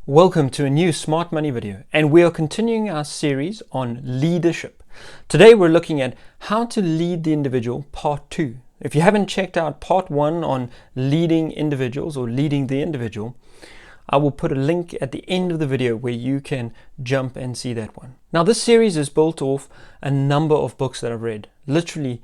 Welcome to a new Smart Money video, and we are continuing our series on leadership. Today we're looking at how to lead the individual, part 2. If you haven't checked out part 1 on leading individuals or leading the individual, I will put a link at the end of the video where you can jump and see that one. Now this series is built off a number of books that I've read, literally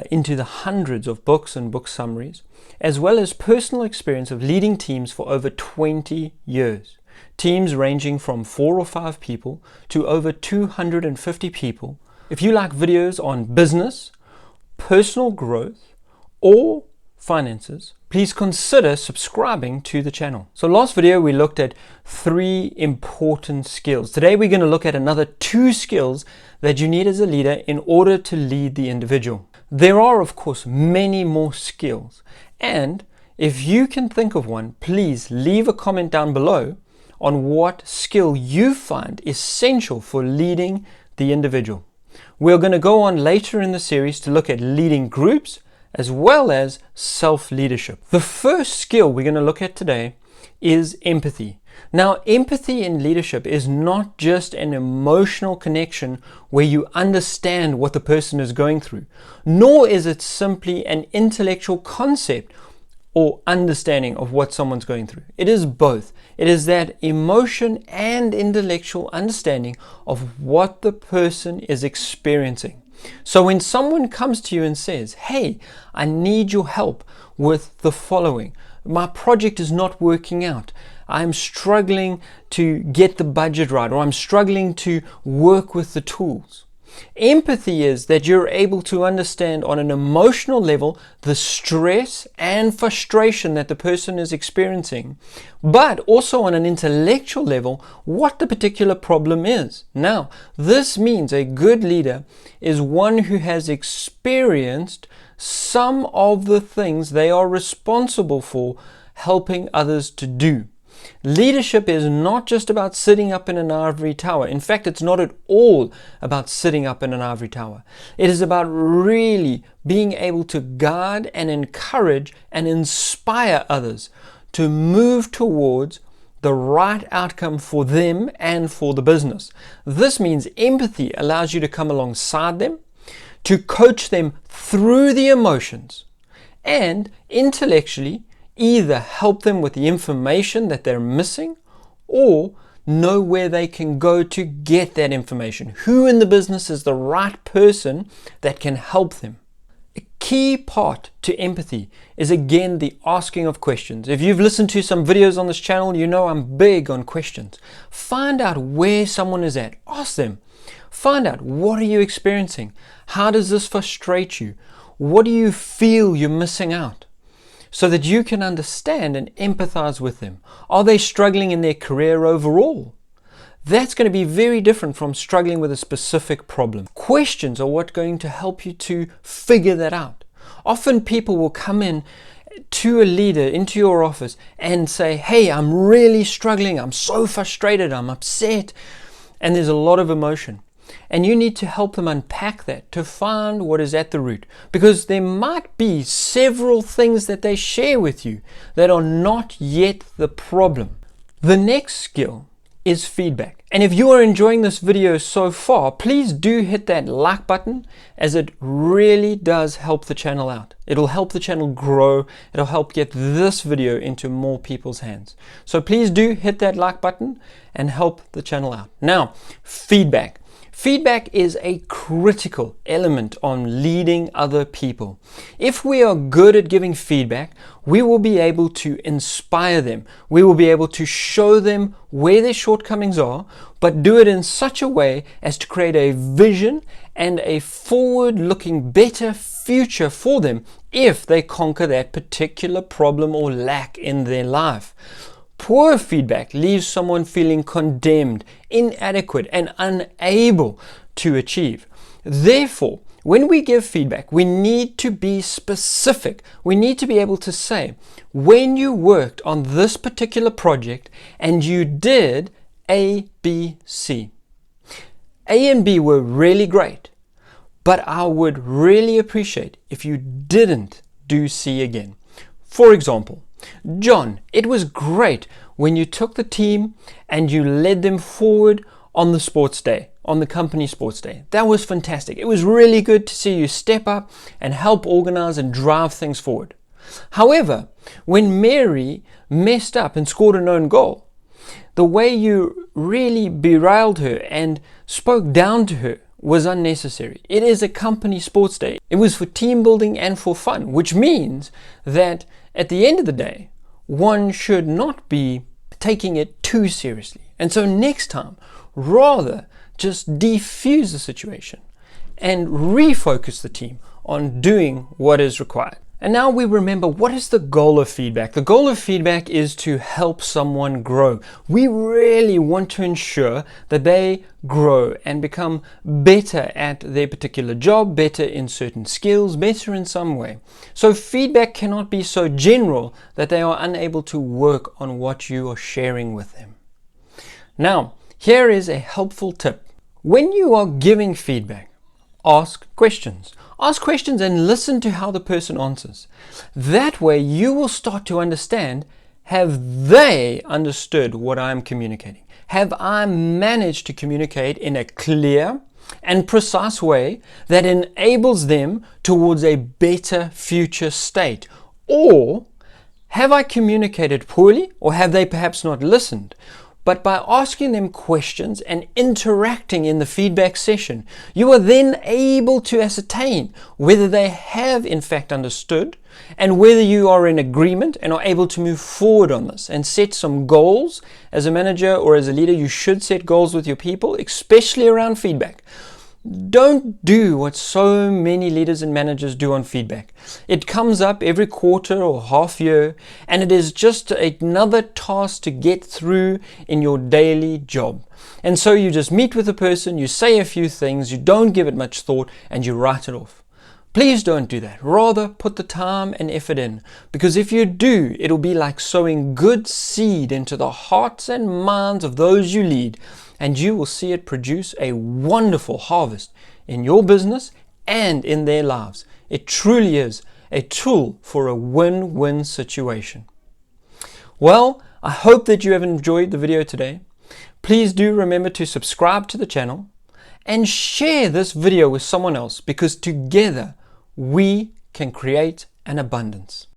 into the hundreds of books and book summaries, as well as personal experience of leading teams for over 20 years. Teams ranging from 4 or 5 people to over 250 people. If you like videos on business, personal growth, or finances, please consider subscribing to the channel. So last video we looked at 3 important skills. Today we're going to look at another 2 skills that you need as a leader in order to lead the individual. There are of course many more skills, and if you can think of one, please leave a comment down below on what skill you find essential for leading the individual. We're going to go on later in the series to look at leading groups as well as self-leadership. The first skill we're going to look at today is empathy. Now, empathy in leadership is not just an emotional connection where you understand what the person is going through, nor is it simply an intellectual concept or understanding of what someone's going through. It is both. It is that emotion and intellectual understanding of what the person is experiencing. So when someone comes to you and says, hey, I need your help with the following. My project is not working out. I'm struggling to get the budget right, or I'm struggling to work with the tools. Empathy is that you're able to understand on an emotional level the stress and frustration that the person is experiencing, but also on an intellectual level what the particular problem is. Now, this means a good leader is one who has experienced some of the things they are responsible for helping others to do. Leadership is not just about sitting up in an ivory tower. In fact, it's not at all about sitting up in an ivory tower. It is about really being able to guide and encourage and inspire others to move towards the right outcome for them and for the business. This means empathy allows you to come alongside them, to coach them through the emotions, and intellectually either help them with the information that they're missing or know where they can go to get that information. Who in the business is the right person that can help them? A key part to empathy is again the asking of questions. If you've listened to some videos on this channel, you know I'm big on questions. Find out where someone is at. Ask them. Find out, what are you experiencing? How does this frustrate you? What do you feel you're missing out? So that you can understand and empathize with them. Are they struggling in their career overall? That's going to be very different from struggling with a specific problem. Questions are what's going to help you to figure that out. Often people will come in to a leader into your office and say, hey, I'm really struggling. I'm so frustrated. I'm upset. And there's a lot of emotion. And you need to help them unpack that to find what is at the root. Because there might be several things that they share with you that are not yet the problem. The next skill is feedback. And if you are enjoying this video so far, please do hit that like button, as it really does help the channel out. It'll help the channel grow. It'll help get this video into more people's hands. So please do hit that like button and help the channel out. Now, feedback. Feedback is a critical element on leading other people. If we are good at giving feedback, we will be able to inspire them. We will be able to show them where their shortcomings are, but do it in such a way as to create a vision and a forward-looking, better future for them if they conquer that particular problem or lack in their life. Poor feedback leaves someone feeling condemned, inadequate, and unable to achieve. Therefore, when we give feedback, we need to be specific. We need to be able to say, when you worked on this particular project and you did A, B, C. A and B were really great, but I would really appreciate if you didn't do C again. For example, John, it was great when you took the team and you led them forward on the sports day, on the company sports day. That was fantastic. It was really good to see you step up and help organize and drive things forward. However, when Mary messed up and scored an own goal, the way you really berailed her and spoke down to her was unnecessary. It is a company sports day. It was for team building and for fun, which means that at the end of the day, one should not be taking it too seriously. And so next time, rather just defuse the situation and refocus the team on doing what is required. And now we remember, what is the goal of feedback? The goal of feedback is to help someone grow. We really want to ensure that they grow and become better at their particular job, better in certain skills, better in some way. So feedback cannot be so general that they are unable to work on what you are sharing with them. Now, here is a helpful tip. When you are giving feedback, ask questions. Ask questions and listen to how the person answers. That way you will start to understand, have they understood what I'm communicating? Have I managed to communicate in a clear and precise way that enables them towards a better future state? Or have I communicated poorly, or have they perhaps not listened? But by asking them questions and interacting in the feedback session, you are then able to ascertain whether they have in fact understood and whether you are in agreement and are able to move forward on this and set some goals. As a manager or as a leader, you should set goals with your people, especially around feedback. Don't do what so many leaders and managers do on feedback. It comes up every quarter or half year, and it is just another task to get through in your daily job. And so you just meet with the person, you say a few things, you don't give it much thought, and you write it off. Please don't do that. Rather, put the time and effort in, because if you do, it'll be like sowing good seed into the hearts and minds of those you lead, and you will see it produce a wonderful harvest in your business and in their lives. It truly is a tool for a win-win situation. Well, I hope that you have enjoyed the video today. Please do remember to subscribe to the channel and share this video with someone else, because together we can create an abundance.